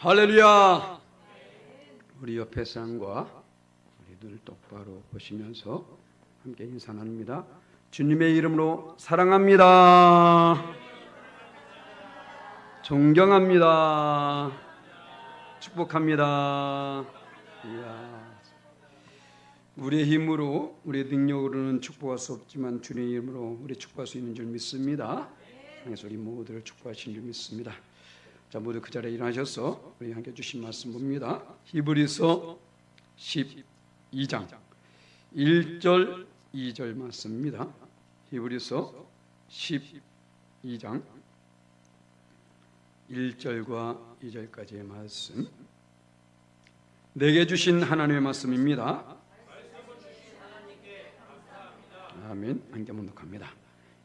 할렐루야. 우리 옆에 사람과 우리 눈을 똑바로 보시면서 함께 인사 나눕니다. 주님의 이름으로 사랑합니다. 존경합니다. 축복합니다. 이야. 우리의 힘으로, 우리의 능력으로는 축복할 수 없지만 주님의 이름으로 우리 축복할 수 있는 줄 믿습니다. 그래서 우리 모두를 축복하신 줄 믿습니다. 자, 모두 그 자리에 일어나셔서 우리 함께 주신 말씀 봅니다. 히브리서 12장 1절 2절 말씀입니다. 히브리서 12장 1절과 2절까지의 말씀, 내게 주신 하나님의 말씀입니다. 아멘. 함께 묵독합니다.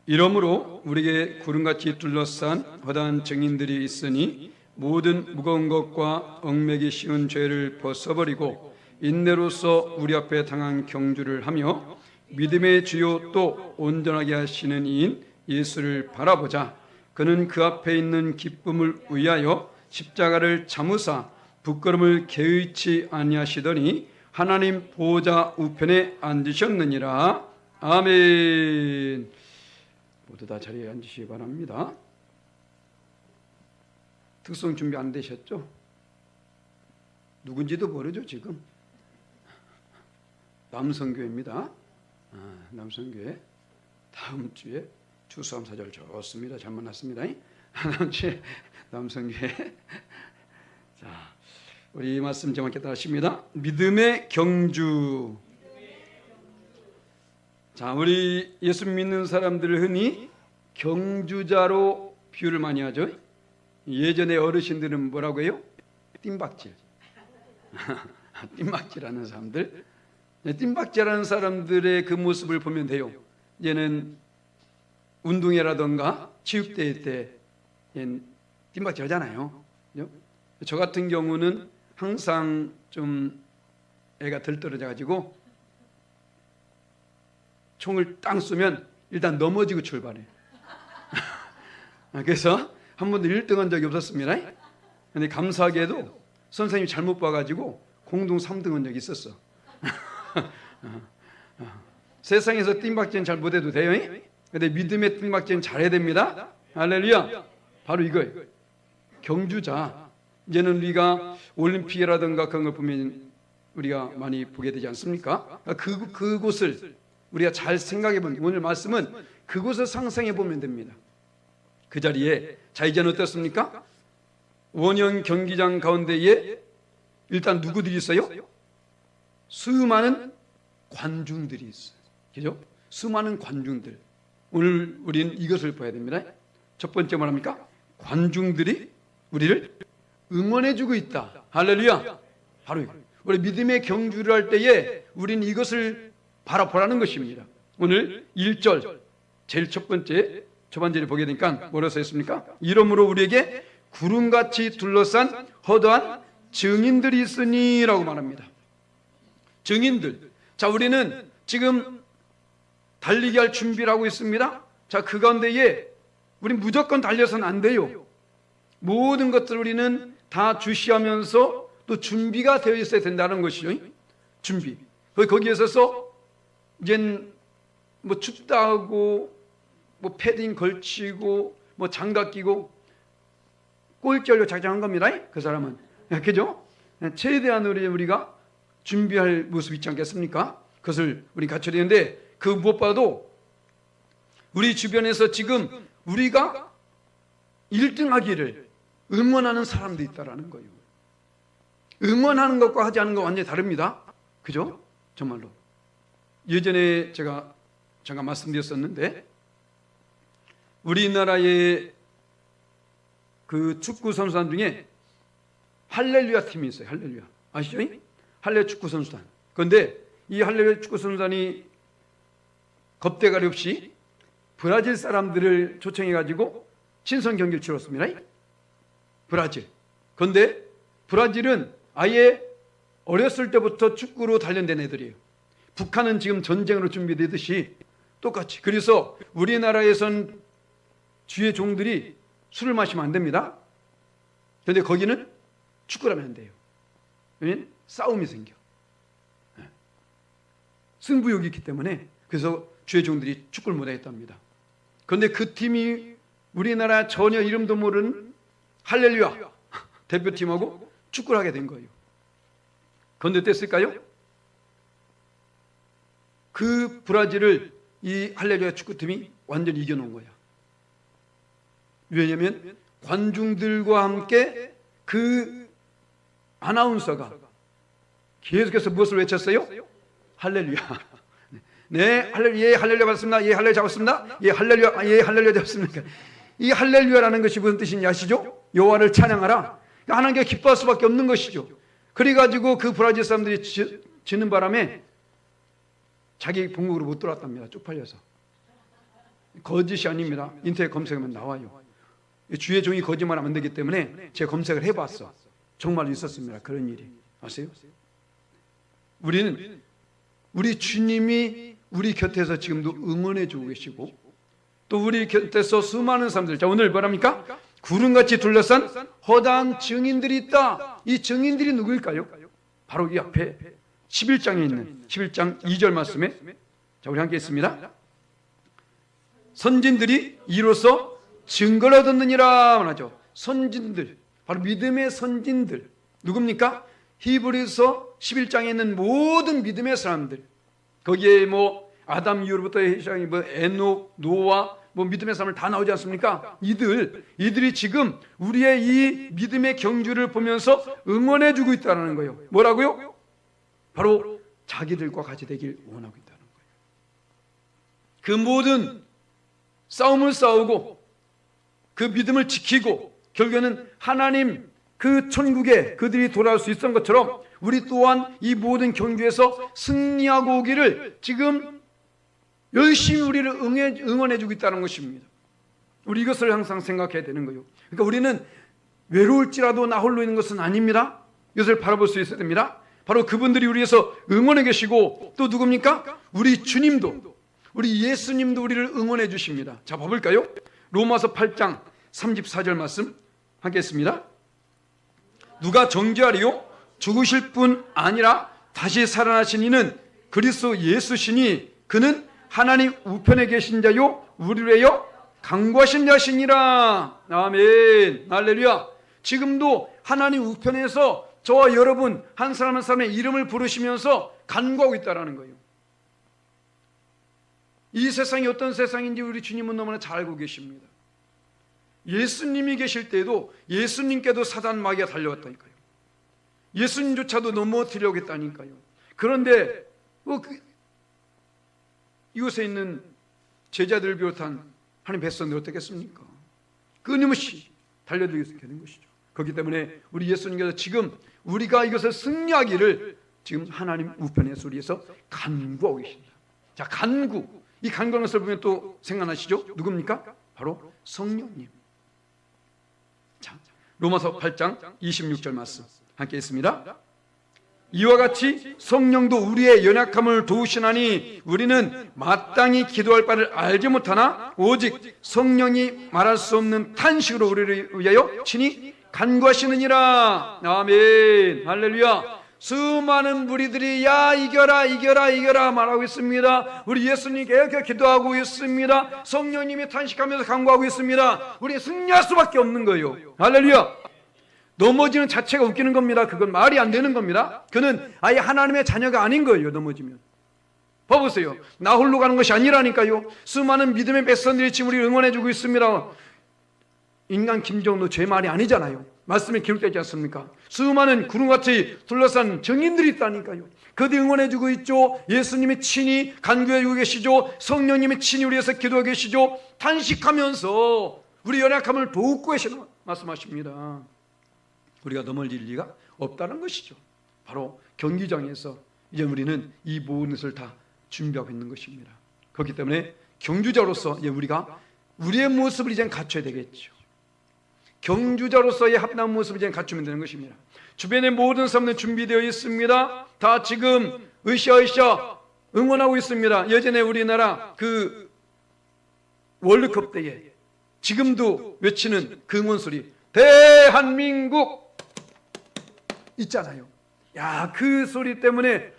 이러므로 우리에게 구름같이 둘러싼 허다한 증인들이 있으니 모든 무거운 것과 얽매기 쉬운 죄를 벗어버리고 인내로서 우리 앞에 당한 경주를 하며 믿음의 주요 또 온전하게 하시는 이인 예수를 바라보자. 그는 그 앞에 있는 기쁨을 위하여 십자가를 참으사 부끄러움을 개의치 아니하시더니 하나님 보좌 우편에 앉으셨느니라. 아멘. 모두 다 자리에 앉으시기 바랍니다. 특송 준비 안 되셨죠? 누군지도 모르죠 지금. 남성교회입니다. 남성교회 다음 주에 주수함 사절 좋습니다. 잘 만났습니다. 다음 주에 남성교회. 자, 우리 말씀 정확히 따라하십니다. 믿음의 경주. 자, 우리 예수 믿는 사람들을 흔히 경주자로 비유를 많이 하죠. 예전에 어르신들은 뭐라고 해요? 뜀박질. 뜀박질하는 사람들. 뜀박질하는 사람들의 그 모습을 보면 돼요. 얘는 운동회라던가 체육대회 때 뜀박질 하잖아요. 저 같은 경우는 항상 좀 애가 덜 떨어져가지고 총을 땅 쏘면 일단 넘어지고 출발해. 그래서 한 번도 1등한 적이 없었습니다. 근데 감사하게도 선생님이 잘못 봐가지고 공동 3등한 적이 있었어. 세상에서 뜀박질은 잘 못해도 돼요. 근데 믿음의 뜀박질은 잘해야 됩니다. 할렐루야. 바로 이거예요. 경주자. 이제는 우리가 올림픽이라든가 그런 걸 보면 우리가 많이 보게 되지 않습니까? 그곳을 우리가 잘 생각해 보면, 오늘 말씀은 그곳을 상상해 보면 됩니다. 그 자리에, 자, 이제는 어떻습니까? 원형 경기장 가운데에 일단 누구들이 있어요? 수많은 관중들이 있어요. 그죠? 수많은 관중들. 오늘 우리는 이것을 봐야 됩니다. 첫 번째 뭐랍니까? 관중들이 우리를 응원해 주고 있다. 할렐루야. 바로 이거. 우리 믿음의 경주를 할 때에 우리는 이것을 바라보라는 것입니다. 오늘 1절 제일 첫 번째 초반절에 보게 되니까 뭐라고 써있습니까? 이러므로 우리에게 구름같이 둘러싼 허다한 증인들이 있으니 라고 말합니다. 증인들. 자, 우리는 지금 달리기 할 준비를 하고 있습니다. 자, 그 가운데에 우리 무조건 달려서는 안 돼요. 모든 것들을 우리는 다 주시하면서 또 준비가 되어 있어야 된다는 것이죠. 준비. 거기에 있어서 이젠 뭐 춥다고 뭐 패딩 걸치고 뭐 장갑 끼고 꼴찌하려고 작정한 겁니다. 그 사람은. 그죠? 최대한 우리가 준비할 모습이 있지 않겠습니까? 그것을 우리 갖춰야 되는데, 그 무엇보다도 우리 주변에서 지금 우리가 1등 하기를 응원하는 사람도 있다라는 거예요. 응원하는 것과 하지 않는 것 완전히 다릅니다. 그죠? 정말로. 예전에 제가 잠깐 말씀드렸었는데, 우리나라의 그 축구 선수단 중에 할렐루야 팀이 있어요. 할렐루야. 아시죠? 할렐루야 축구 선수단. 그런데 이 할렐루야 축구 선수단이 겁대가리 없이 브라질 사람들을 초청해가지고 친선 경기를 치렀습니다. 브라질. 그런데 브라질은 아예 어렸을 때부터 축구로 단련된 애들이에요. 북한은 지금 전쟁으로 준비되듯이 똑같이. 그래서 우리나라에선 주의 종들이 술을 마시면 안 됩니다. 그런데 거기는 축구를 하면 안 돼요. 왜냐면 싸움이 생겨. 승부욕이 있기 때문에. 그래서 주의 종들이 축구를 못하겠답니다. 그런데 그 팀이 우리나라 전혀 이름도 모르는 할렐루야 대표팀하고 축구를 하게 된 거예요. 그런데 어땠을까요? 그 브라질을 이 할렐루야 축구팀이 완전히 이겨놓은 거야. 왜냐하면 관중들과 함께 그 아나운서가 계속해서 무엇을 외쳤어요? 할렐루야. 네, 할렐루야, 예, 할렐루야 받았습니다. 예, 할렐루야 잡았습니다. 예, 할렐루야, 예, 할렐루야 잡았습니다. 이 할렐루야라는 것이 무슨 뜻인지 아시죠? 여호와를 찬양하라. 하나님께 기뻐할 수밖에 없는 것이죠. 그래가지고 그 브라질 사람들이 지는 바람에 자기 본국으로 못 돌아왔답니다. 쪽팔려서. 거짓이 아닙니다. 인터넷 검색하면 나와요. 주의 종이 거짓말하면 안 되기 때문에 제가 검색을 해봤어. 정말 있었습니다. 그런 일이. 아세요? 우리는 우리 주님이 우리 곁에서 지금도 응원해 주고 계시고 또 우리 곁에서 수많은 사람들, 자 오늘 뭐랍니까? 구름같이 둘러싼 허다한 증인들이 있다. 이 증인들이 누구일까요? 바로 이 앞에 11장에 있는 11장 2절 말씀에, 자 우리 함께 있습니다. 선진들이 이로써 증거를 얻었느니라 하죠. 선진들, 바로 믿음의 선진들 누굽니까? 히브리서 11장에 있는 모든 믿음의 사람들, 거기에 뭐 아담 이후로부터 시작이 뭐 에녹, 노아, 뭐 믿음의 사람을 다 나오지 않습니까? 이들이 지금 우리의 이 믿음의 경주를 보면서 응원해 주고 있다는 거예요. 뭐라고요? 바로 자기들과 같이 되길 원하고 있다는 거예요. 그 모든 싸움을 싸우고 그 믿음을 지키고 결국에는 하나님 그 천국에 그들이 돌아올 수 있었던 것처럼 우리 또한 이 모든 경주에서 승리하고 오기를 지금 열심히 우리를 응원해 주고 있다는 것입니다. 우리 이것을 항상 생각해야 되는 거예요. 그러니까 우리는 외로울지라도 나 홀로 있는 것은 아닙니다. 이것을 바라볼 수 있어야 됩니다. 바로 그분들이 우리에서 응원해 계시고 또 누굽니까? 우리 주님도, 우리 예수님도 우리를 응원해 주십니다. 자 봐볼까요? 로마서 8장 34절 말씀 함께 했습니다. 누가 정죄하리요? 죽으실 뿐 아니라 다시 살아나신 이는 그리스도 예수시니 그는 하나님 우편에 계신 자요 우리를 위하여 간구하신 자시니라. 아멘. 할렐루야. 지금도 하나님 우편에서 저와 여러분 한 사람 한 사람의 이름을 부르시면서 간구하고 있다는 거예요. 이 세상이 어떤 세상인지 우리 주님은 너무나 잘 알고 계십니다. 예수님이 계실 때에도 예수님께도 사단 마귀가 달려왔다니까요. 예수님조차도 넘어뜨리려고 했다니까요. 그런데 이곳에 있는 제자들을 비롯한 하나님 백성들 어떻겠습니까? 끊임없이 달려들게 되는 것이죠. 그렇기 때문에 우리 예수님께서 지금 우리가 이것을 승리하기를 지금 하나님 우편에서 우리에서 간구하고 계십니다. 자, 간구. 이 간구하는 것을 보면 또 생각나시죠? 누굽니까? 바로 성령님. 자, 로마서 8장 26절 말씀 함께 있습니다. 이와 같이 성령도 우리의 연약함을 도우시나니 우리는 마땅히 기도할 바를 알지 못하나 오직 성령이 말할 수 없는 탄식으로 우리를 위하여 친히 간구하시느니라. 아멘. 할렐루야. 수많은 무리들이 야 이겨라 이겨라 이겨라 말하고 있습니다. 우리 예수님께 이렇게 기도하고 있습니다. 성령님이 탄식하면서 간구하고 있습니다. 우리 승리할 수밖에 없는 거예요. 할렐루야. 넘어지는 자체가 웃기는 겁니다. 그건 말이 안 되는 겁니다. 그는 아예 하나님의 자녀가 아닌 거예요. 넘어지면. 봐보세요. 나 홀로 가는 것이 아니라니까요. 수많은 믿음의 백성들이 지금 우리를 응원해주고 있습니다. 인간 김정도 제 말이 아니잖아요. 말씀에 기록되지 않습니까? 수많은 구름같이 둘러싼 증인들이 있다니까요. 그들이 응원해주고 있죠. 예수님이 친히 간구해주고 계시죠. 성령님이 친히 우리 위해서 기도하고 계시죠. 탄식하면서 우리 연약함을 돕고 계시는 말씀하십니다. 우리가 넘어질 리가 없다는 것이죠. 바로 경기장에서 이제 우리는 이 모든 것을 다 준비하고 있는 것입니다. 그렇기 때문에 경주자로서 이제 우리가 우리의 모습을 이제 갖춰야 되겠죠. 경주자로서의 합당한 모습을 이제 갖추면 되는 것입니다. 주변의 모든 사람들은 준비되어 있습니다. 다 지금 으쌰으쌰 응원하고 있습니다. 예전에 우리나라 그 월드컵 때에 지금도 외치는 그 응원 소리, 대한민국 있잖아요. 야, 그 소리 때문에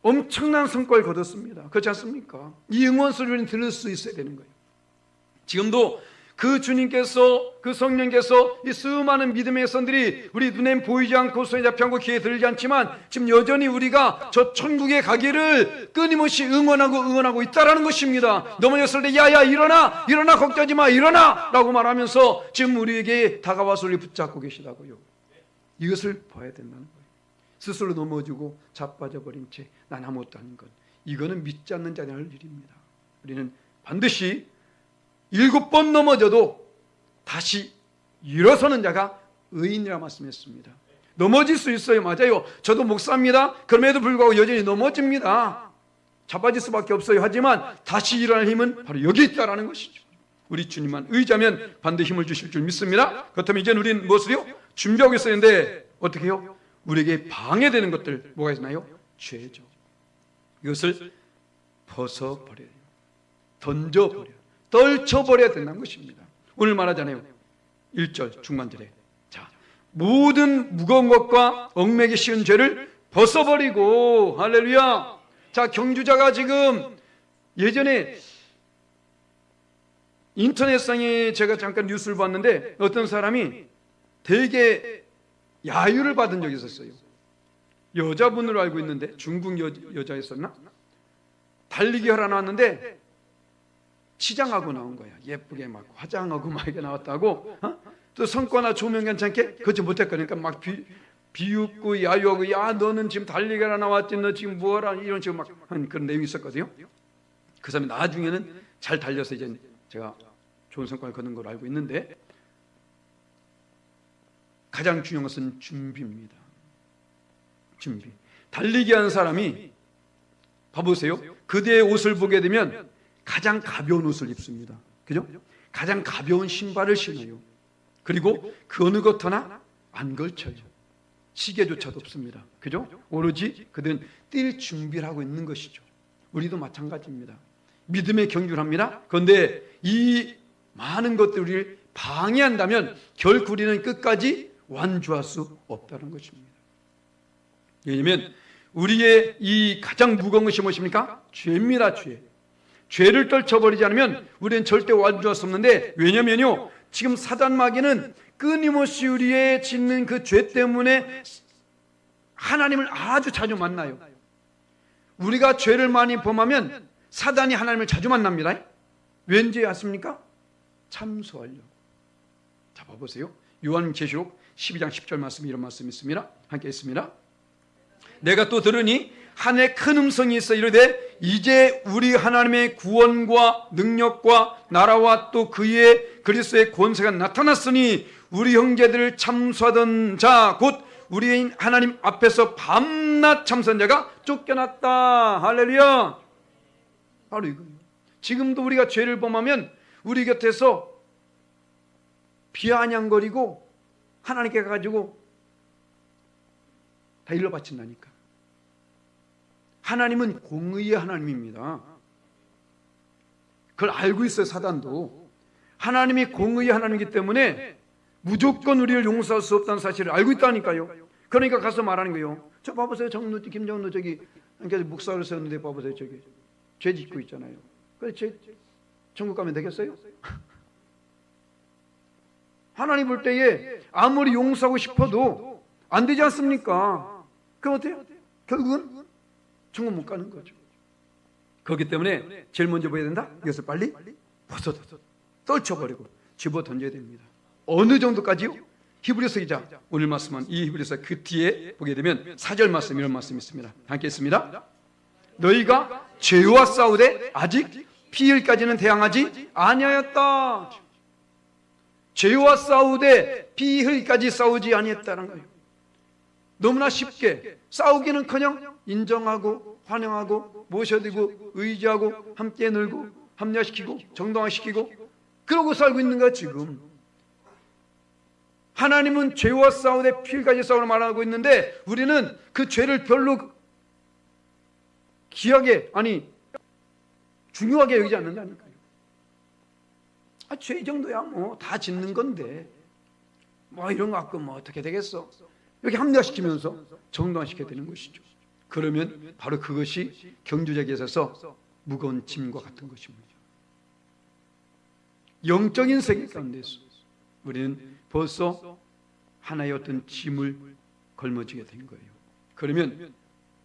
엄청난 성과를 거뒀습니다. 그렇지 않습니까? 이 응원 소리를 들을 수 있어야 되는 거예요. 지금도 그 주님께서, 그 성령께서 이 수많은 믿음의 선들이 우리 눈엔 보이지 않고 손에 잡히 않고 귀에 들리지 않지만 지금 여전히 우리가 저 천국에 가기를 끊임없이 응원하고 있다라는 것입니다. 넘어졌을 때 야야 일어나 걱정하지 마 일어나 라고 말하면서 지금 우리에게 다가와서 우리 붙잡고 계시다고요. 이것을 봐야 된다는 거예요. 스스로 넘어지고 자빠져버린 채 난 아무것도 아닌 것, 이거는 믿지 않는 자들이 할 일입니다. 우리는 반드시 7번 넘어져도 다시 일어서는 자가 의인이라 말씀했습니다. 넘어질 수 있어요. 맞아요. 저도 목사입니다. 그럼에도 불구하고 여전히 넘어집니다. 자빠질 수밖에 없어요. 하지만 다시 일어날 힘은 바로 여기 있다라는 것이죠. 우리 주님만 의지하면 반드시 힘을 주실 줄 믿습니다. 그렇다면 이제는 우리는 무엇을요? 준비하고 있어야 하는데 어떻게 해요? 우리에게 방해되는 것들 뭐가 있나요? 죄죠. 이것을 벗어버려야 돼요. 던져버려요. 떨쳐버려야 된다는 것입니다. 오늘 말하잖아요. 1절 중간절에 자, 모든 무거운 것과 얽매기 쉬운 죄를 벗어버리고, 할렐루야. 자, 경주자가 지금 예전에 인터넷상에 제가 잠깐 뉴스를 봤는데 어떤 사람이 되게 야유를 받은 적이 있었어요. 여자분으로 알고 있는데 중국 여자였었나? 달리기 하러 나왔는데 치장하고 나온 거야. 예쁘게 막 화장하고 막 이렇게 나왔다고. 또 성과나 조명 괜찮게 그렇지 못했거니까 막 비웃고 야유하고, 야 너는 지금 달리기 하러 나왔지, 너 지금 뭐하라, 이런 식으로 막 한 그런 내용이 있었거든요. 그 사람이 나중에는 잘 달려서 이제 제가 좋은 성과를 거둔 걸로 알고 있는데, 가장 중요한 것은 준비입니다. 준비. 달리기 하는 사람이 봐보세요. 그대의 옷을 보게 되면 가장 가벼운 옷을 입습니다. 그죠? 가장 가벼운 신발을 신어요. 그리고 그 어느 것 하나 안 걸쳐요. 시계조차도 없습니다. 그죠? 오로지 그들은 뛸 준비를 하고 있는 것이죠. 우리도 마찬가지입니다. 믿음의 경주를 합니다. 그런데 이 많은 것들을 우리를 방해한다면 결국 우리는 끝까지 완주할 수 없다는 것입니다. 왜냐하면 우리의 이 가장 무거운 것이 무엇입니까? 죄입니다. 죄를 떨쳐버리지 않으면 우리는 절대 완주할 수 없는데, 왜냐면요, 지금 사단 마귀는 끊임없이 우리의 짓는 그 죄 때문에 하나님을 아주 자주 만나요. 우리가 죄를 많이 범하면 사단이 하나님을 자주 만납니다. 왠지 아십니까? 참소하려고. 자, 봐보세요. 요한계시록 12장 10절 말씀, 이런 말씀이 있습니다. 함께 있습니다. 내가 또 들으니 하늘에 큰 음성이 있어 이르되, 이제 우리 하나님의 구원과 능력과 나라와 또 그의 그리스도의 권세가 나타났으니 우리 형제들을 참수하던 자 곧 우리 하나님 앞에서 밤낮 참선 자가 쫓겨났다. 할렐루야. 바로 이거예요. 지금도 우리가 죄를 범하면 우리 곁에서 비아냥거리고 하나님께 가가지고 다 일러 바친다니까. 하나님은 공의의 하나님입니다. 그걸 알고 있어요. 사단도. 하나님이 공의의 하나님이기 때문에 무조건 우리를 용서할 수 없다는 사실을 알고 있다니까요. 그러니까 가서 말하는 거예요. 저 봐보세요. 김정은도 저기 묵사를 세웠는데 봐보세요. 저기 죄 짓고 있잖아요. 그래, 천국 가면 되겠어요? 하나님 볼 때에 아무리 용서하고 싶어도 안 되지 않습니까? 그럼 어때요? 결국은 천국 못 가는 거죠. 그렇기 때문에 제일 먼저 봐야 된다? 이것을 빨리 벗어 떨쳐버리고 집어 던져야 됩니다. 어느 정도까지요? 히브리서 기자 오늘 말씀은 이 히브리서 그 뒤에 보게 되면 4절 말씀, 이런 말씀이 있습니다. 함께 있습니다. 너희가 죄와 싸우되 아직 피일까지는 대항하지 아니하였다. 죄와 싸우되 피흘까지 싸우지 아니했다는 거예요. 너무나 쉽게 싸우기는커녕 인정하고 환영하고 모셔드리고 의지하고 함께 놀고 합리화시키고 정당화시키고 그러고 살고 있는 거야 지금. 하나님은 죄와 싸우되 피흘까지 싸우라 말하고 있는데 우리는 그 죄를 별로 귀하게, 아니 중요하게 여기지 않는다니까요. 죄 정도야 뭐 다 짓는 건데 뭐 이런 거 갖고 뭐 어떻게 되겠어. 여기 합리화시키면서 정당화시켜야 되는 것이죠. 그러면 바로 그것이 경주제에 있어서 무거운 짐과 같은 것입니다. 영적인 세계 가운데서 우리는 벌써 하나의 어떤 짐을 걸머지게 된 거예요. 그러면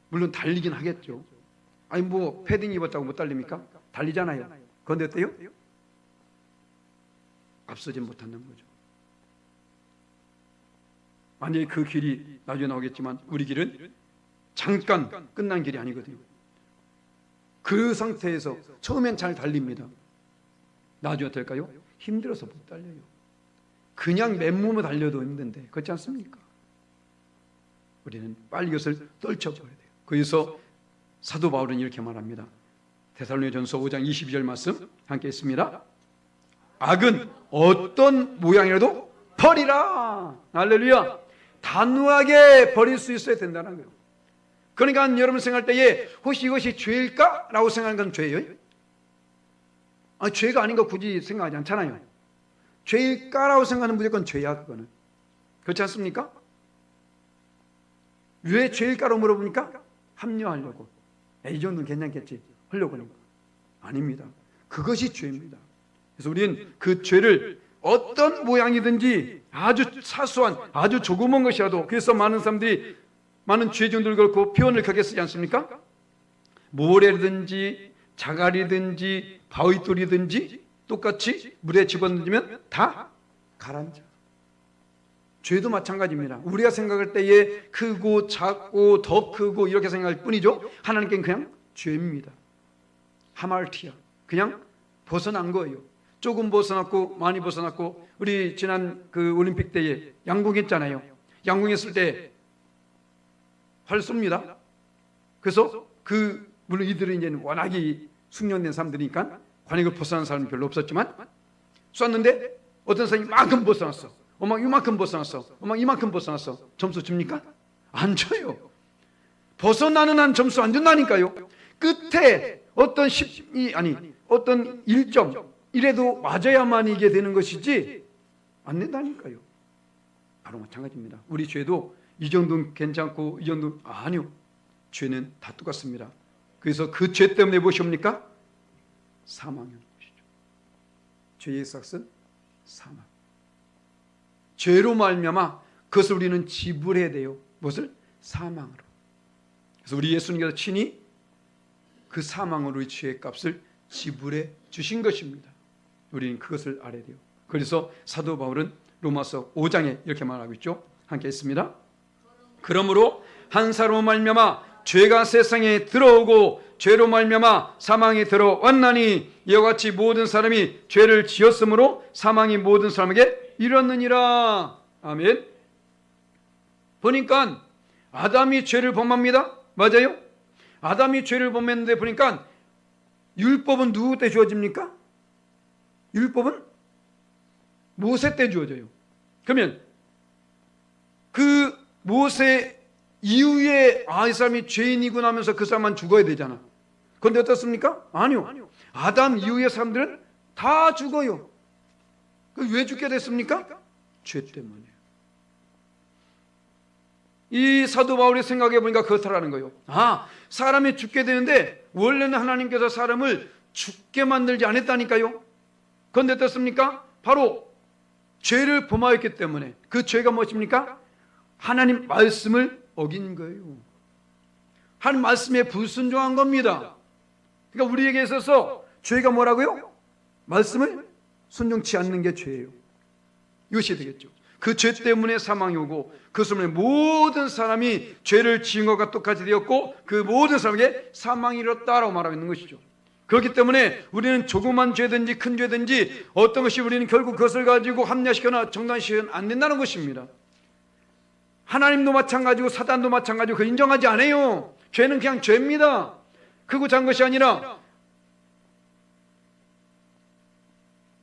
물론 달리긴 하겠죠. 아니 뭐 패딩 입었다고 못 달립니까? 달리잖아요. 그런데 어때요? 앞서지 못하는 거죠. 만약에 그 길이 나중에 나오겠지만 우리 길은 잠깐 끝난 길이 아니거든요. 그 상태에서 처음엔 잘 달립니다. 나중에 어떨까요? 힘들어서 못 달려요. 그냥 맨몸으로 달려도 힘든데 그렇지 않습니까? 우리는 빨리 이것을 떨쳐버려야 돼요. 그래서 사도 바울은 이렇게 말합니다. 데살로니가전서 5장 22절 말씀 함께 있습니다. 악은 어떤 모양이라도 버리라. 할렐루야. 단호하게 버릴 수 있어야 된다는 거예요. 그러니까 여러분 생각할 때에 혹시 이것이 죄일까? 라고 생각하는 건 죄예요? 죄가 아닌 거 굳이 생각하지 않잖아요. 죄일까라고 생각하는 무조건 죄야. 그거는 그렇지 않습니까? 왜 죄일까라고 물어보니까 합리화하려고, 이 정도는 괜찮겠지 하려고 하는 거 아닙니다. 그것이 죄입니다. 그래서 우리는 그 죄를 어떤 모양이든지 아주 사소한 아주 조그만 것이라도, 그래서 많은 사람들이 많은 죄종들을 걸고 표현을 크게 쓰지 않습니까? 모래든지 자갈이든지 바위돌이든지 똑같이 물에 집어넣으면 다 가라앉아. 죄도 마찬가지입니다. 우리가 생각할 때에 크고 작고 더 크고 이렇게 생각할 뿐이죠. 하나님께는 그냥 죄입니다. 하말티아, 그냥 벗어난 거예요. 조금 벗어났고 많이 벗어났고, 우리 지난 그 올림픽 때에 양궁했잖아요. 양궁했을 때 활 쏩니다. 그래서 물론 이들은 이제 워낙에 숙련된 사람들이니까 관역을 벗어난 사람은 별로 없었지만, 쐈는데 어떤 사람이 이만큼 벗어났어. 막 이만큼 벗어났어. 막 이만큼 벗어났어. 점수 줍니까? 안 줘요. 벗어나는 한 점수 안 준다니까요. 끝에 어떤 어떤 1점 이래도 맞아야만 이게 되는 것이지 안 된다니까요. 바로 마찬가지입니다. 우리 죄도 이 정도는 괜찮고 이 정도는 아니요. 죄는 다 똑같습니다. 그래서 그 죄 때문에 무엇입니까? 사망인 것이죠. 죄의 삭은 사망. 죄로 말미암아 그것을 우리는 지불해야 돼요. 무엇을? 사망으로. 그래서 우리 예수님께서 친히 그 사망으로 이 죄의 값을 지불해 주신 것입니다. 우리는 그것을 알아야 돼요. 그래서 사도 바울은 로마서 5장에 이렇게 말하고 있죠. 함께 있습니다. 그러므로 한 사람으로 말미암아 죄가 세상에 들어오고 죄로 말미암아 사망이 들어왔나니, 이와 같이 모든 사람이 죄를 지었으므로 사망이 모든 사람에게 이르렀느니라. 아멘. 보니까 아담이 죄를 범합니다. 맞아요? 아담이 죄를 범했는데 보니까 율법은 누구 때 주어집니까? 율법은 모세 때 주어져요. 그러면 그 모세 이후에 이 사람이 죄인이구나 하면서 그 사람만 죽어야 되잖아. 그런데 어떻습니까? 아니요. 아담 이후의 사람들은 다 죽어요. 왜 죽게 됐습니까? 죄 때문에. 이 사도 바울의 생각해 보니까 그렇다라는 거예요. 사람이 죽게 되는데 원래는 하나님께서 사람을 죽게 만들지 않았다니까요. 그런데 어떻습니까? 바로 죄를 범하였기 때문에. 그 죄가 무엇입니까? 하나님 말씀을 어긴 거예요. 하나님 말씀에 불순종한 겁니다. 그러니까 우리에게 있어서 죄가 뭐라고요? 말씀을 순종치 않는 게 죄예요. 이것이 되겠죠. 그 죄 때문에 사망이 오고, 그 때문에 모든 사람이 죄를 지은 것과 똑같이 되었고, 그 모든 사람에게 사망이 이뤘다라고 말하고 있는 것이죠. 그렇기 때문에 우리는 조그만 죄든지 큰 죄든지 어떤 것이 우리는 결국 그것을 가지고 합리화시켜나 정당시켜는 안 된다는 것입니다. 하나님도 마찬가지고 사단도 마찬가지고 그 인정하지 않아요. 죄는 그냥 죄입니다. 크고 작은 것이 아니라,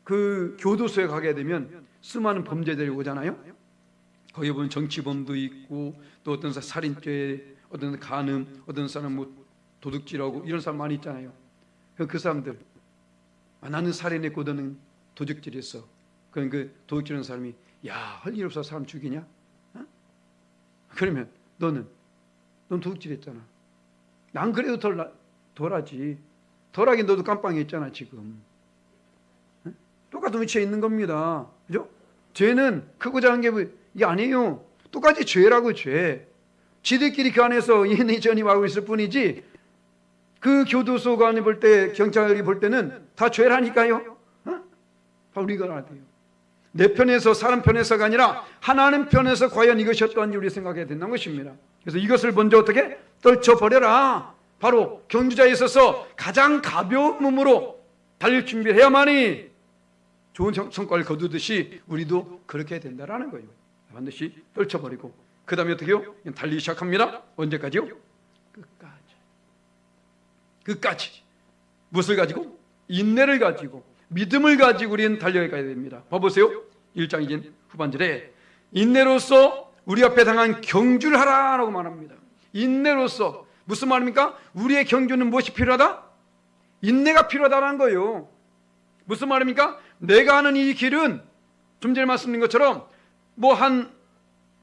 그 교도소에 가게 되면 수많은 범죄들이 오잖아요. 거기 보면 정치범도 있고, 또 어떤 사람 살인죄, 어떤 간음, 어떤 사람 도둑질하고 이런 사람 많이 있잖아요. 그 사람들, 나는 살인했고 너는 도둑질했어. 그럼 그 도둑질하는 사람이 할 일 없어 사람 죽이냐? 그러면 넌 도둑질했잖아. 난 그래도 덜하지. 덜하긴 너도 깜빵했잖아 지금. 똑같은 위치에 있는 겁니다. 그죠? 죄는 크고 작은 게 이게 아니에요. 똑같이 죄라고 죄. 지들끼리 그 안에서 이해니 전임하고 있을 뿐이지 그 교도소관이 볼 때, 경찰이 볼 때는 다 죄라니까요. 바로 우리가 알아야 돼요. 내 편에서, 사람 편에서가 아니라 하나님 편에서 과연 이것이 어떠한지 우리 생각해야 된다는 것입니다. 그래서 이것을 먼저 어떻게? 떨쳐버려라. 바로 경주자에 있어서 가장 가벼운 몸으로 달릴 준비를 해야만이 좋은 성과를 거두듯이 우리도 그렇게 해야 된다는 거예요. 반드시 떨쳐버리고 그 다음에 어떻게 해요? 달리기 시작합니다. 언제까지요? 끝까지. 무엇을 가지고? 인내를 가지고 믿음을 가지고 우리는 달려가야 됩니다. 봐보세요. 1장 이제 후반절에 인내로서 우리 앞에 당한 경주를 하라라고 말합니다. 인내로서 무슨 말입니까? 우리의 경주는 무엇이 필요하다? 인내가 필요하다는 거예요. 무슨 말입니까? 내가 하는 이 길은 좀 전에 말씀드린 것처럼 뭐 한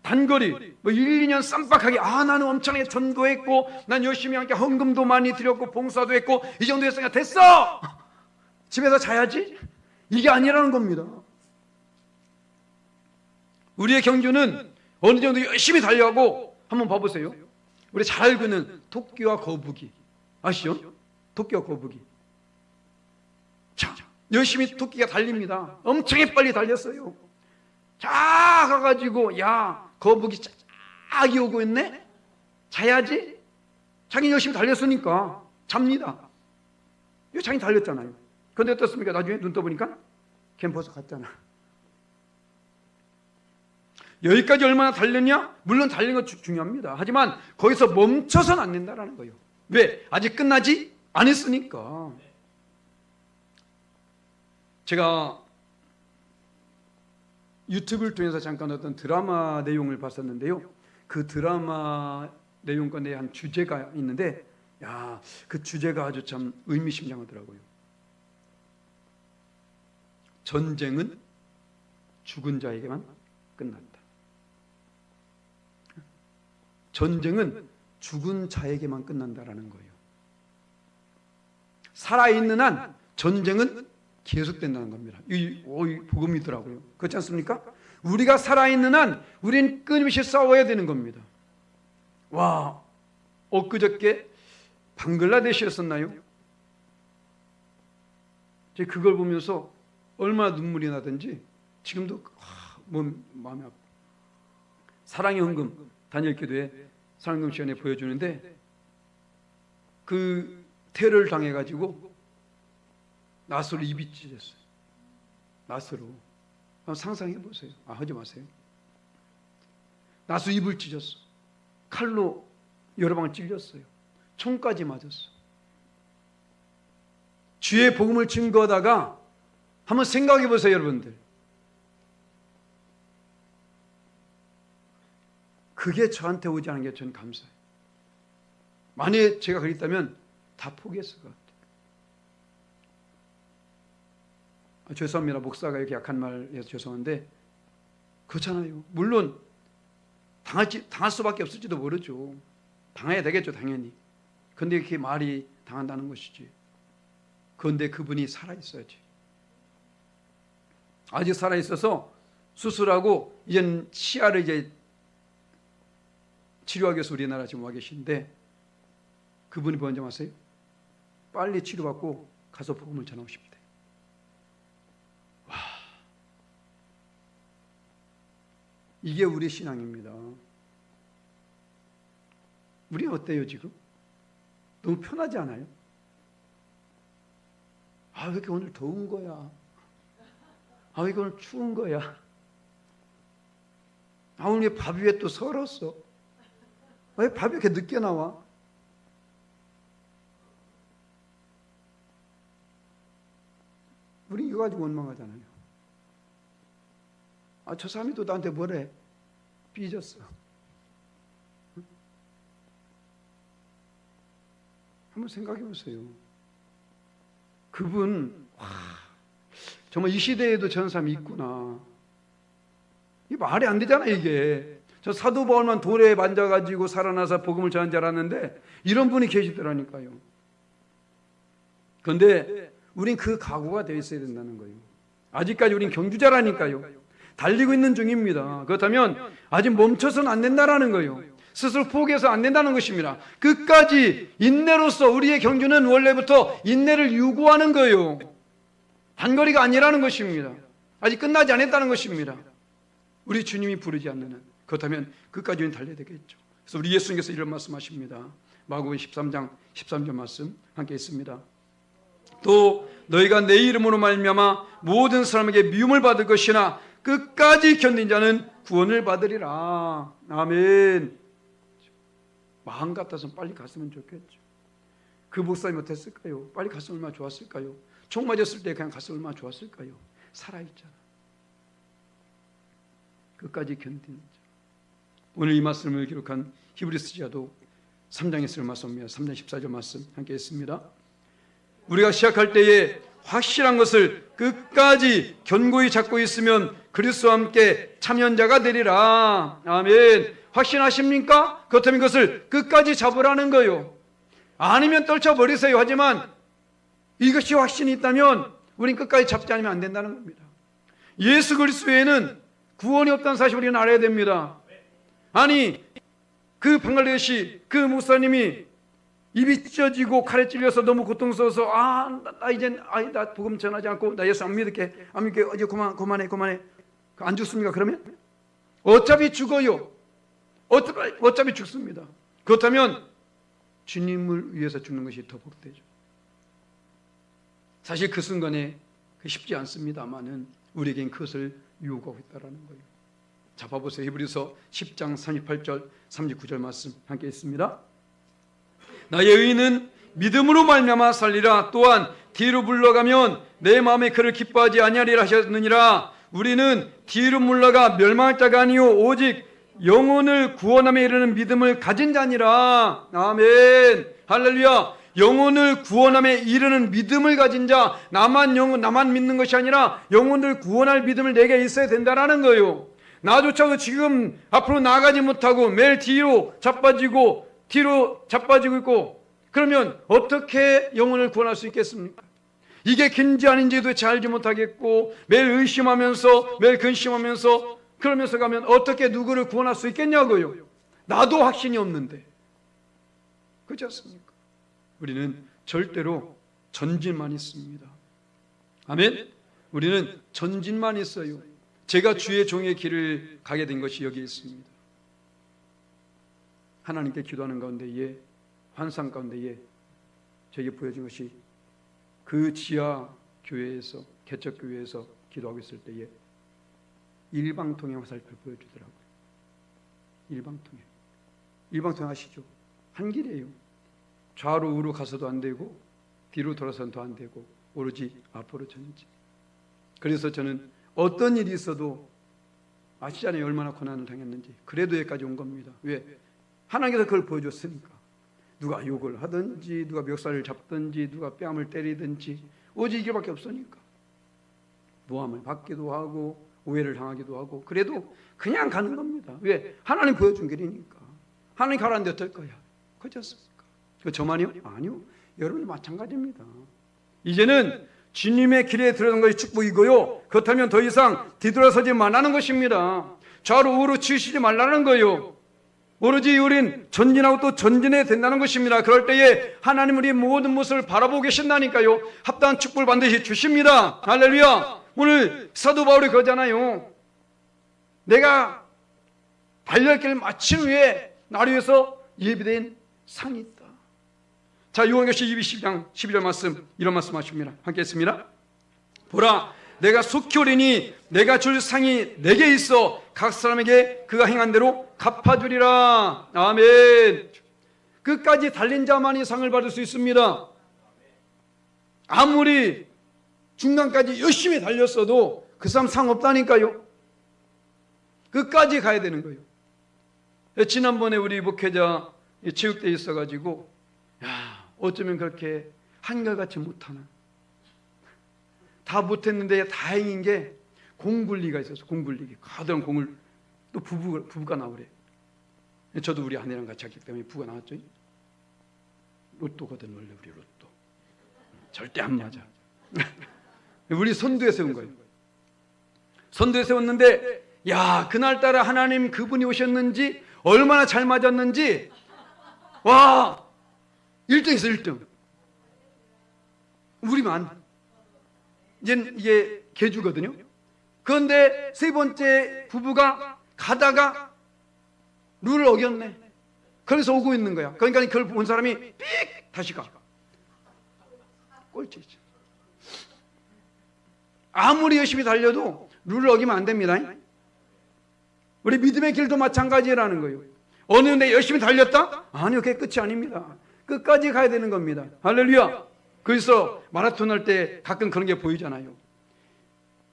단거리 1, 2년 쌈박하게 나는 엄청나게 전도했고 난 열심히 함께 헌금도 많이 드렸고 봉사도 했고 이 정도 했으니까 됐어! 집에서 자야지? 이게 아니라는 겁니다. 우리의 경주는 어느 정도 열심히 달려가고 한번 봐보세요. 우리 잘 알고 있는 토끼와 거북이 아시죠? 토끼와 거북이. 자, 열심히 토끼가 달립니다. 엄청나게 빨리 달렸어요. 자 가가지고 야 거북이 쫙 오고 있네? 자야지? 자기 열심히 달렸으니까 잡니다. 이거 자기 달렸잖아요. 그런데 어떻습니까? 나중에 눈 떠보니까 캠퍼스 갔잖아. 여기까지 얼마나 달렸냐? 물론 달린 건 중요합니다. 하지만 거기서 멈춰서는 안 된다는 거예요. 왜? 아직 끝나지 않았으니까. 제가 유튜브를 통해서 잠깐 어떤 드라마 내용을 봤었는데요. 그 드라마 내용 가운데 한 주제가 있는데 그 주제가 아주 참 의미심장하더라고요. 전쟁은 죽은 자에게만 끝난다. 전쟁은 죽은 자에게만 끝난다라는 거예요. 살아있는 한 전쟁은 계속된다는 겁니다. 이 복음이더라고요. 그렇지 않습니까? 우리가 살아있는 한 우린 끊임없이 싸워야 되는 겁니다. 와, 엊그저께 방글라데시였었나요? 제가 그걸 보면서 얼마나 눈물이 나든지 지금도 마음이 아파. 사랑의 헌금 단일교도에 사랑금 시간에 보여주는데 그 테러를 당해가지고 낫으로 입이 찢었어요. 낫으로. 한번 상상해 보세요. 하지 마세요. 낫으로 입을 찢었어. 칼로 여러 방을 찔렸어요. 총까지 맞았어. 주의 복음을 증거하다가 한번 생각해 보세요, 여러분들. 그게 저한테 오지 않은 게 저는 감사해요. 만약에 제가 그랬다면 다 포기했을 것 같아요. 죄송합니다. 목사가 이렇게 약한 말해서 죄송한데 그렇잖아요. 물론 당할 수밖에 없을지도 모르죠. 당해야 되겠죠, 당연히. 그런데 이렇게 말이 당한다는 것이지. 그런데 그분이 살아있어야지. 아직 살아있어서 수술하고 이젠 치아를 이제 치료하기 위해서 우리나라 지금 와 계신데 그분이 뭔지 아세요? 빨리 치료받고 가서 복음을 전하고 싶대. 와, 이게 우리 신앙입니다. 우리 어때요 지금? 너무 편하지 않아요? 왜 이렇게 오늘 더운 거야? 왜 이렇게 오늘 추운 거야? 오늘 왜 밥 위에 또 설었어? 왜 밥이 이렇게 늦게 나와? 우리 이거 가지고 원망하잖아요. 저 사람이 또 나한테 뭐래? 삐졌어. 한번 생각해 보세요. 그분, 정말 이 시대에도 저런 사람이 있구나. 이게 말이 안 되잖아, 이게. 저 사도 바울만 돌에 만져가지고 살아나서 복음을 전한 줄 알았는데 이런 분이 계시더라니까요. 그런데 우린 그 각오가 되어 있어야 된다는 거예요. 아직까지 우린 경주자라니까요. 달리고 있는 중입니다. 그렇다면 아직 멈춰서는 안 된다라는 거예요. 스스로 포기해서 안 된다는 것입니다. 끝까지 인내로서 우리의 경주는 원래부터 인내를 요구하는 거예요. 단거리가 아니라는 것입니다. 아직 끝나지 않았다는 것입니다. 우리 주님이 부르지 않는 한. 그렇다면 끝까지 우리는 달려야 되겠죠. 그래서 우리 예수님께서 이런 말씀하십니다. 마가복음 13장 13절 말씀 함께 있습니다. 또 너희가 내 이름으로 말미암아 모든 사람에게 미움을 받을 것이나 끝까지 견딘 자는 구원을 받으리라. 아멘. 마음 같아서 빨리 갔으면 좋겠죠. 그 목사님 어땠을까요? 빨리 갔으면 얼마나 좋았을까요? 총 맞았을 때 그냥 갔으면 얼마나 좋았을까요? 살아있잖아. 끝까지 견디는 자. 오늘 이 말씀을 기록한 히브리서자도 3장에 쓸 말씀입니다. 3장 14절 말씀 함께 했습니다. 우리가 시작할 때에 확실한 것을 끝까지 견고히 잡고 있으면 그리스도와 함께 참여자가 되리라. 아멘. 확신하십니까? 그렇다면 그것을 끝까지 잡으라는 거요. 아니면 떨쳐버리세요. 하지만 이것이 확신이 있다면 우린 끝까지 잡지 않으면 안 된다는 겁니다. 예수 그리스도 외에는 구원이 없다는 사실 우리는 알아야 됩니다. 아니 그 방글라데시 그 목사님이 입이 찢어지고 칼에 찔려서 너무 고통스러워서 나 이젠 나 복음 전하지 않고 나 예수 안 믿을게 이제 그만해 안 죽습니까? 그러면 어차피 죽어요. 어차피 죽습니다. 그렇다면 주님을 위해서 죽는 것이 더 복되죠. 사실 그 순간에 쉽지 않습니다만은 우리에겐 그것을 요구하고 있다는 거예요. 자, 봐보세요. 히브리서 10장 38절 39절 말씀 함께 있습니다. 나의 의인은 믿음으로 말미암아 살리라. 또한 뒤로 물러가면 내 마음에 그를 기뻐하지 아니하리라 하셨느니라. 우리는 뒤로 물러가 멸망할 자가 아니요 오직 영혼을 구원함에 이르는 믿음을 가진 자니라. 아멘. 할렐루야. 영혼을 구원함에 이르는 믿음을 가진 자, 나만 믿는 것이 아니라 영혼을 구원할 믿음을 내게 있어야 된다라는 거예요. 나조차도 지금 앞으로 나가지 못하고 매일 뒤로 자빠지고 있고, 그러면 어떻게 영혼을 구원할 수 있겠습니까? 이게 긴지 아닌지도 도대체 알지 못하겠고 매일 의심하면서 매일 근심하면서 그러면서 가면 어떻게 누구를 구원할 수 있겠냐고요. 나도 확신이 없는데. 그렇지 않습니까? 우리는 절대로 전진만 있습니다. 아멘. 우리는 전진만 있어요. 제가 주의 종의 길을 가게 된 것이 여기에 있습니다. 하나님께 기도하는 가운데에 환상 가운데에 저에게 보여진 것이 그 지하 교회에서 개척 교회에서 기도하고 있을 때에 일방통행 화살표를 보여주더라고요. 일방통행 아시죠? 한 길이에요. 좌로 우로 가서도 안 되고 뒤로 돌아서는 더 안 되고 오로지 앞으로 전진. 그래서 저는 어떤 일이 있어도 아시잖아요. 얼마나 고난을 당했는지. 그래도 여기까지 온 겁니다. 왜? 하나님께서 그걸 보여줬으니까. 누가 욕을 하든지 누가 멱살을 잡든지 누가 뺨을 때리든지 오직 이 길밖에 없으니까. 모함을 받기도 하고 오해를 당하기도 하고 그래도 그냥 가는 겁니다. 왜? 하나님 보여준 길이니까. 하나님 가라는데 어떨 거야? 그렇지 않습니까? 저만이요? 아니요. 여러분도 마찬가지입니다. 이제는 주님의 길에 들어간 것이 축복이고요. 그렇다면 더 이상 뒤돌아서지 말라는 것입니다. 좌로 우로 치우치지 말라는 거예요. 오로지 우린 전진하고 또 전진해야 된다는 것입니다. 그럴 때에 하나님 우리 모든 모습을 바라보고 계신다니까요. 합당한 축복을 반드시 주십니다. 할렐루야. 오늘 사도 바울이 그러잖아요. 내가 달려갈 마친 후에 나를 위해서 예비된 상이 있다. 자, 요한계시록 22장 12절 말씀 이런 말씀하십니다. 함께 했습니다. 보라 내가 속히 오리니 내가 줄 상이 내게 있어 각 사람에게 그가 행한 대로 갚아주리라. 아멘. 끝까지 달린 자만이 상을 받을 수 있습니다. 아무리 중간까지 열심히 달렸어도 그 사람 상 없다니까요. 끝까지 가야 되는 거예요. 지난번에 우리 목회자 체육대회 있어가지고 어쩌면 그렇게 한결같이 못하나. 다 못했는데 다행인 게 공굴리가 있었어. 공굴리기. 가던 공을 또 부부가 나오래. 저도 우리 아내랑 같이 했기 때문에 부부가 나왔죠. 로또거든 원래 우리 로또. 절대 안 맞아. 우리 선두에 세운 거예요. 선두에 세웠는데 야, 그날따라 하나님 그분이 오셨는지 얼마나 잘 맞았는지 와 1등했어 1등. 우리만 이게 계주거든요. 그런데 세 번째 부부가 가다가 룰을 어겼네. 그래서 오고 있는 거야. 그러니까 그걸 본 사람이 삑 다시 가. 꼴찌죠. 아무리 열심히 달려도 룰을 어기면 안 됩니다. 우리 믿음의 길도 마찬가지라는 거예요. 어느 데 열심히 달렸다? 아니요, 그게 끝이 아닙니다. 끝까지 가야 되는 겁니다. 할렐루야. 그래서 마라톤 할 때 가끔 그런 게 보이잖아요.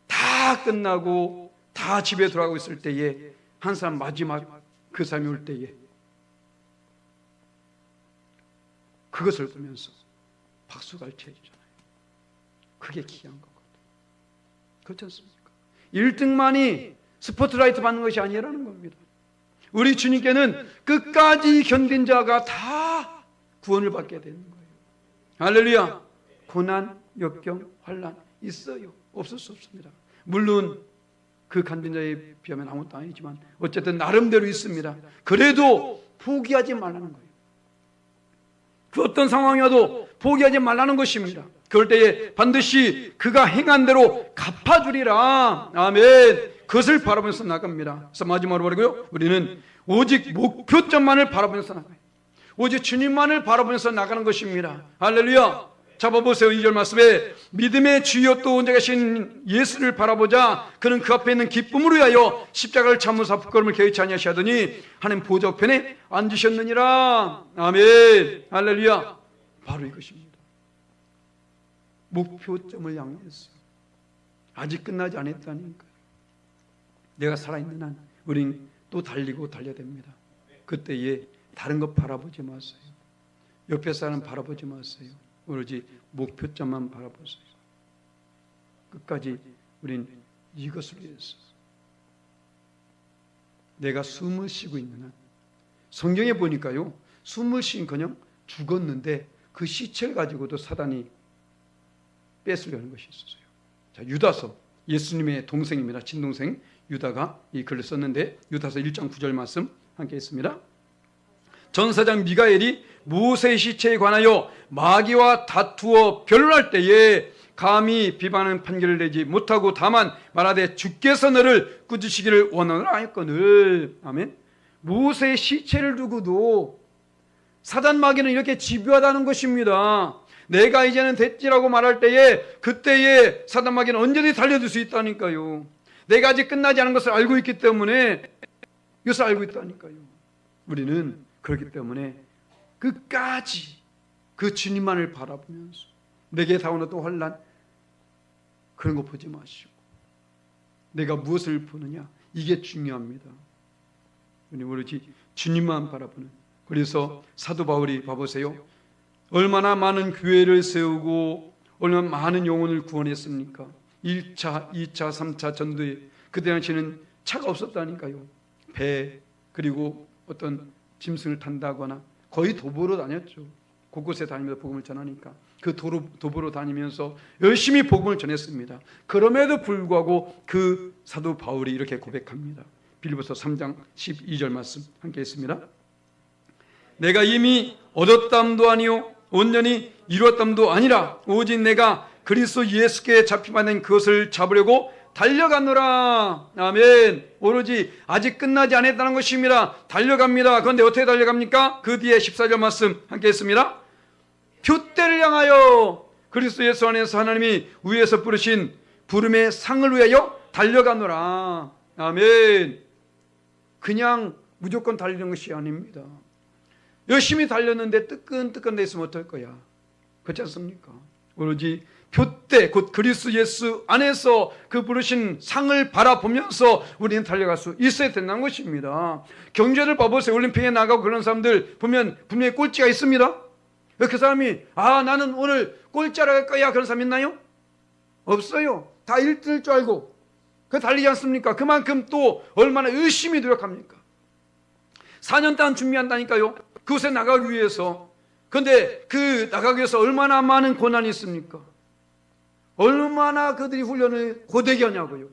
다 끝나고 다 집에 돌아가고 있을 때에 한 사람 마지막 그 사람이 올 때에 그것을 보면서 박수가 쳐지잖아요. 그게 귀한 거거든. 그렇지 않습니까? 1등만이 스포트라이트 받는 것이 아니라는 겁니다. 우리 주님께는 끝까지 견딘 자가 다 구원을 받게 되는 거예요. 할렐루야. 고난, 역경, 환난 있어요. 없을 수 없습니다. 물론 그 견딘 자에 비하면 아무것도 아니지만 어쨌든 나름대로 있습니다. 그래도 포기하지 말라는 거예요. 그 어떤 상황이어도 포기하지 말라는 것입니다. 그럴 때에 반드시 그가 행한 대로 갚아주리라. 아멘. 그것을 바라보면서 나갑니다. 그래서 마지막으로 말이고요. 우리는 오직 목표점만을 바라보면서 나가요. 오직 주님만을 바라보면서 나가는 것입니다. 할렐루야. 잡아보세요. 2절 말씀에 믿음의 주여 또 온전히 계신 예수를 바라보자. 그는 그 앞에 있는 기쁨으로 위하여 십자가를 참으사 부끄러움을 개의치 아니하시더니 하나님 보좌 우편에 앉으셨느니라. 아멘. 할렐루야. 바로 이것입니다. 목표점을 향해서 아직 끝나지 않았다니까. 내가 살아있는 한 우린 또 달리고 달려야 됩니다. 그때에 다른 것 바라보지 마세요. 옆에 사람 바라보지 마세요. 오로지 목표점만 바라보세요. 끝까지 우린 이것을 위해서 내가 숨을 쉬고 있는 한 성경에 보니까요, 숨을 쉰커녕 죽었는데 그 시체를 가지고도 사단이 뺏으려는 것이 있었어요. 자, 유다서 예수님의 동생입니다. 친동생 유다가 이 글을 썼는데 유다서 1장 9절 말씀 함께 있습니다. 전사장 미가엘이 모세의 시체에 관하여 마귀와 다투어 변론할 때에 감히 비방하는 판결을 내지 못하고 다만 말하되 주께서 너를 꾸짖으시기를 원하노라 하였거늘. 아멘. 모세의 시체를 두고도 사단 마귀는 이렇게 집요하다는 것입니다. 내가 이제는 됐지라고 말할 때에 그때에 사단 마귀는 언제든지 달려들 수 있다니까요. 내가 아직 끝나지 않은 것을 알고 있기 때문에 이것을 알고 있다니까요. 우리는 그렇기 때문에 끝까지 그 주님만을 바라보면서 내게 다가오는 또 환난 그런 거 보지 마시고 내가 무엇을 보느냐 이게 중요합니다. 우리 오로지 주님만 바라보는. 그래서 사도 바울이 봐보세요. 얼마나 많은 교회를 세우고 얼마나 많은 영혼을 구원했습니까? 1차, 2차, 3차 전도에 그때 당시에는 차가 없었다니까요. 배 그리고 어떤 짐승을 탄다거나 거의 도보로 다녔죠. 곳곳에 다니면서 복음을 전하니까 그 도보로 다니면서 열심히 복음을 전했습니다. 그럼에도 불구하고 그 사도 바울이 이렇게 고백합니다. 빌립보서 3장 12절 말씀 함께 했습니다. 내가 이미 얻었담도 아니요 온전히 이루었담도 아니라 오직 내가 그리스도 예수께 잡히받는 그것을 잡으려고 달려가노라. 아멘. 오로지 아직 끝나지 않았다는 것입니다. 달려갑니다. 그런데 어떻게 달려갑니까? 그 뒤에 14절 말씀 함께 했습니다. 표대를 향하여 그리스도 예수 안에서 하나님이 위에서 부르신 부름의 상을 위하여 달려가노라. 아멘. 그냥 무조건 달리는 것이 아닙니다. 열심히 달렸는데 뜨끈뜨끈 돼 있으면 어떨 거야? 그렇지 않습니까? 오로지 표대 곧 그리스도 예수 안에서 그 부르신 상을 바라보면서 우리는 달려갈 수 있어야 된다는 것입니다. 경제를 봐보세요. 올림픽에 나가고 그런 사람들 보면 분명히 꼴찌가 있습니다. 왜 그 사람이 나는 오늘 꼴찌하러 갈 거야 그런 사람 있나요? 없어요. 다 1등일 줄 알고 그 달리지 않습니까? 그만큼 또 얼마나 열심히 노력합니까? 4년 동안 준비한다니까요. 그곳에 나가기 위해서. 그런데 그 나가기 위해서 얼마나 많은 고난이 있습니까? 얼마나 그들이 훈련을 고되게 하냐고요.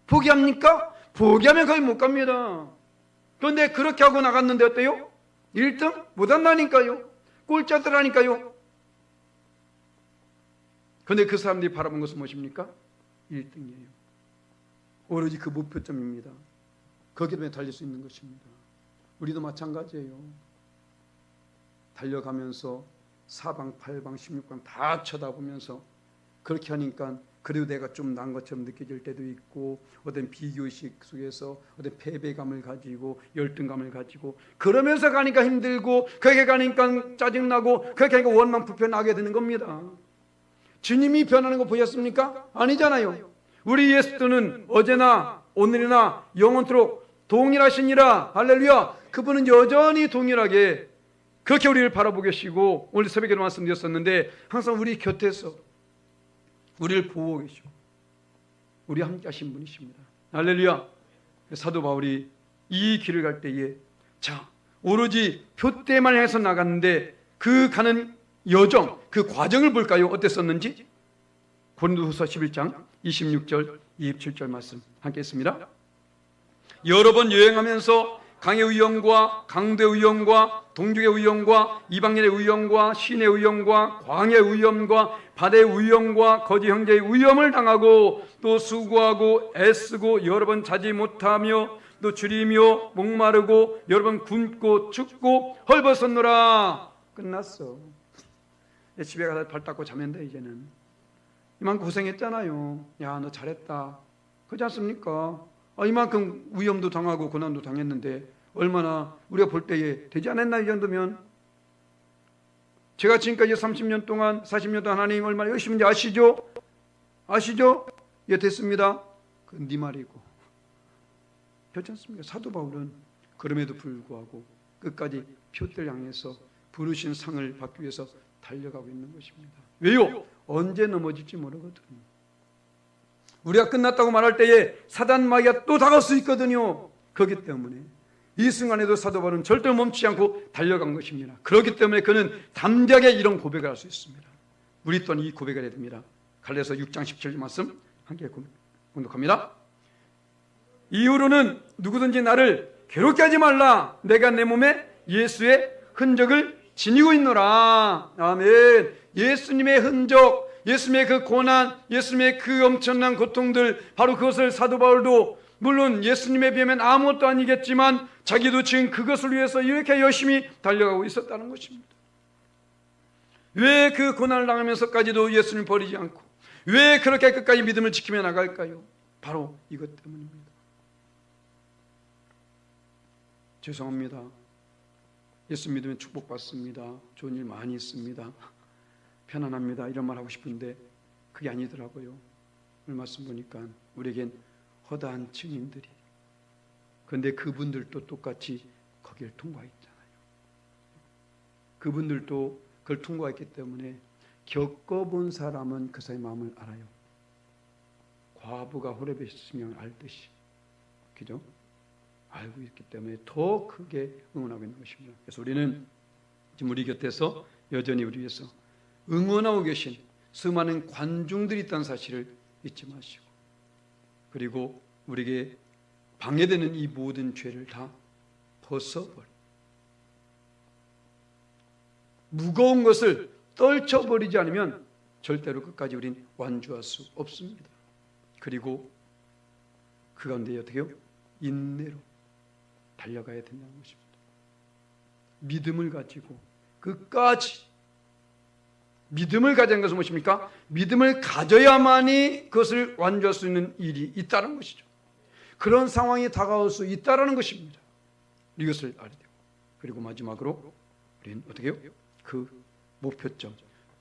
포기합니까? 포기하면 거의 못 갑니다. 그런데 그렇게 하고 나갔는데 어때요? 1등? 못한다니까요. 꼴찌하더라니까요. 그런데 그 사람들이 바라본 것은 무엇입니까? 1등이에요. 오로지 그 목표점입니다. 거기에 달릴 수 있는 것입니다. 우리도 마찬가지예요. 달려가면서 사방, 팔방, 16방 다 쳐다보면서 그렇게 하니까 그래도 내가 좀 난 것처럼 느껴질 때도 있고, 어떤 비교의식 속에서 어떤 패배감을 가지고 열등감을 가지고, 그러면서 가니까 힘들고, 그렇게 가니까 짜증나고, 그렇게 하니까 원망 불편하게 되는 겁니다. 주님이 변하는 거 보셨습니까? 아니잖아요. 우리 예수는 어제나 오늘이나 영원토록 동일하시니라. 할렐루야. 그분은 여전히 동일하게 그렇게 우리를 바라보고 계시고, 오늘 새벽에 말씀드렸었는데 항상 우리 곁에서 우리를 보호하고 계시고 우리 함께 하신 분이십니다. 할렐루야. 사도 바울이 이 길을 갈 때에 오로지 표대만 향해서 나갔는데 그 가는 여정, 그 과정을 볼까요? 어땠었는지? 고린도후서 11장 26절 27절 말씀 함께 했습니다. 여러 번 여행하면서 강의 위험과 강도의 위험과 동족의 위험과 이방인의 위험과 신의 위험과 광야의 위험과 바다의 위험과 거짓 형제의 위험을 당하고 또 수고하고 애쓰고 여러 번 자지 못하며 또 줄이며 목마르고 여러 번 굶고 춥고 헐벗었노라. 끝났어. 집에 가서 발 닦고 자면 돼. 이제는 이만큼 고생했잖아요. 야, 너 잘했다. 그렇지 않습니까? 이만큼 위험도 당하고 고난도 당했는데 얼마나 우리가 볼 때에 되지 않았나? 이 정도면 제가 지금까지 30년 동안 40년 동안 하나님 얼마나 열심히 아시죠? 아시죠? 예, 됐습니다. 그건 네 말이고 그렇지 않습니까? 사도 바울은 그럼에도 불구하고 끝까지 표대를 향해서 부르신 상을 받기 위해서 달려가고 있는 것입니다. 왜요? 언제 넘어질지 모르거든. 우리가 끝났다고 말할 때에 사단 마귀가 또 다가올 수 있거든요. 그렇기 때문에 이 순간에도 사도 바울은 절대 멈추지 않고 달려간 것입니다. 그렇기 때문에 그는 담대하게 이런 고백을 할 수 있습니다. 우리 또한 이 고백을 해야 됩니다. 갈라디아서 6장 17절 말씀 함께 공독합니다. 이후로는 누구든지 나를 괴롭게 하지 말라. 내가 내 몸에 예수의 흔적을 지니고 있노라. 아멘. 예수님의 흔적, 예수님의 그 고난, 예수님의 그 엄청난 고통들, 바로 그것을 사도 바울도 물론 예수님에 비하면 아무것도 아니겠지만 자기도 지금 그것을 위해서 이렇게 열심히 달려가고 있었다는 것입니다. 왜 그 고난을 당하면서까지도 예수님을 버리지 않고 왜 그렇게 끝까지 믿음을 지키며 나갈까요? 바로 이것 때문입니다. 죄송합니다. 예수 믿으면 축복받습니다. 좋은 일 많이 있습니다. 편안합니다. 이런 말 하고 싶은데 그게 아니더라고요. 오늘 말씀 보니까 우리에겐 허다한 증인들이, 그런데 그분들도 똑같이 거기를 통과했잖아요. 그분들도 그걸 통과했기 때문에 겪어본 사람은 그 사람의 마음을 알아요. 과부가 호렙에 있으면 알듯이, 그죠? 알고 있기 때문에 더 크게 응원하고 있는 것입니다. 그래서 우리는 지금 우리 곁에서 여전히 우리 위해서 응원하고 계신 수많은 관중들이 있다는 사실을 잊지 마시고, 그리고 우리에게 방해되는 이 모든 죄를 다 벗어버려 무거운 것을 떨쳐버리지 않으면 절대로 끝까지 우린 완주할 수 없습니다. 그리고 그 가운데 어떻게 해요? 인내로 달려가야 된다는 것입니다. 믿음을 가지고 끝까지, 믿음을 가지는 것은 무엇입니까? 믿음을 가져야만이 그것을 완주할 수 있는 일이 있다는 것이죠. 그런 상황이 다가올 수 있다는 것입니다. 이것을 알아야 되고, 그리고 마지막으로 우리는 어떻게 해요? 그 목표점,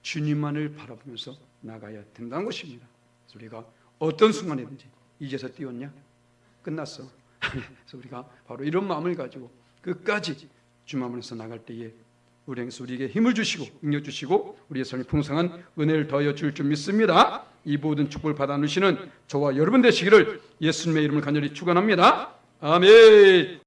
주님만을 바라보면서 나가야 된다는 것입니다. 그래서 우리가 어떤 순간이든지 이제서 뛰었냐? 끝났어. 그래서 우리가 바로 이런 마음을 가지고 끝까지 주님 앞에서 나갈 때에 우리에게서 우리에게 힘을 주시고 능력 주시고 우리의 삶에 풍성한 은혜를 더하여 줄 줄 믿습니다. 이 모든 축복을 받아 누시는 저와 여러분 되시기를 예수님의 이름을 간절히 축원합니다. 아멘.